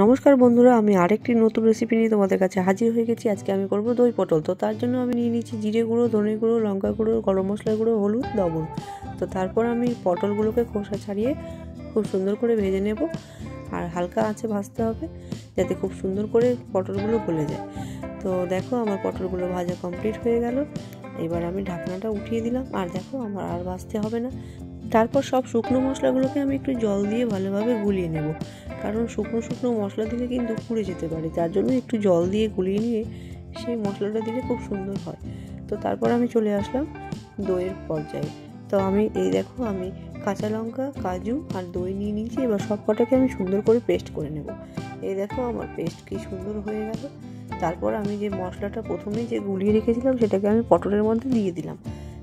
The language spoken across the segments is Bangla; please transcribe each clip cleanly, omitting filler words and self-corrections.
নমস্কার বন্ধুরা, আমি আরেকটি নতুন রেসিপি নিয়ে তোমাদের কাছে হাজির হয়ে গেছি। আজকে আমি করব দই পটল। তো তার জন্য আমি নিয়ে নিচ্ছি জিরে গুঁড়ো, ধনে গুঁড়ো, লঙ্কা গুঁড়ো, গরম মশলা গুঁড়ো, হলুদ, লবণ। তো তারপর আমি পটলগুলোকে খোসা ছাড়িয়ে খুব সুন্দর করে ভেজে নেব। আর হালকা আঁচে ভাজতে হবে যাতে খুব সুন্দর করে পটলগুলো গলে যায়। তো দেখো আমার পটলগুলো ভাজা কমপ্লিট হয়ে গেল। এবার আমি ঢাকনাটা উঠিয়ে দিলাম। আর দেখো আমার আর ভাজতে হবে না। তারপর সব শুকনো মশলাগুলোকে আমি একটু জল দিয়ে ভালোভাবে গুলিয়ে নেব, কারণ শুকনো শুকনো মশলা দিলে কিন্তু পুড়ে যেতে পারে। তার জন্য একটু জল দিয়ে গুলিয়ে নিয়ে সেই মশলাটা দিলে খুব সুন্দর হয়। তো তারপর আমি চলে আসলাম দইয়ের পর্যায়ে। তো আমি দেখো আমি কাঁচা লঙ্কা, কাজু আর দই নিয়ে নিয়েছি। এবার সব কটাকে আমি সুন্দর করে পেস্ট করে নেব। দেখো আমার পেস্ট কি সুন্দর হয়ে গেল। তারপর আমি যে মশলাটা প্রথমেই যে গুলিয়ে রেখেছিলাম সেটাকে আমি পটলের মধ্যে দিয়ে দিলাম।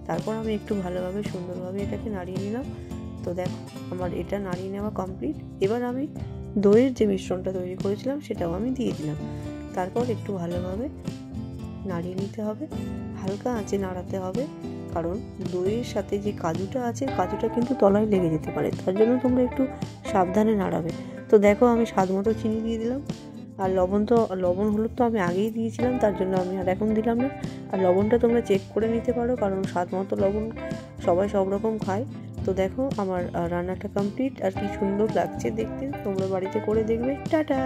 তারপর আমি একটু ভালোভাবে সুন্দরভাবে এটাকে নাড়িয়ে নিলাম। তো দেখো আমার এটা নাড়িয়ে নেওয়া কমপ্লিট। এবার আমি দইয়ের যে মিশ্রণটা তৈরি করেছিলাম সেটাও আমি দিয়ে দিলাম। তারপর একটু ভালোভাবে নাড়িয়ে নিতে হবে, হালকা আঁচে নাড়াতে হবে, কারণ দইয়ের সাথে যে কাজুটা আছে কাজুটা কিন্তু তলায় লেগে যেতে পারে। তার জন্য তোমরা একটু সাবধানে নাড়াবে। তো দেখো আমি স্বাদ মতো চিনি দিয়ে দিলাম। আর লবণ হলুদ তো আমি আগেই দিয়েছিলাম, তার জন্য আমি আর এখন দিলাম না। আর লবণটা তোমরা চেক করে নিতে পারো, কারণ স্বাদ মতো লবণ সবাই সব রকম খায়। তো দেখো আমার রান্নাটা কমপ্লিট। আর কি সুন্দর লাগছে দেখতে, তোমরা বাড়িতে করে দেখবে। টাটা।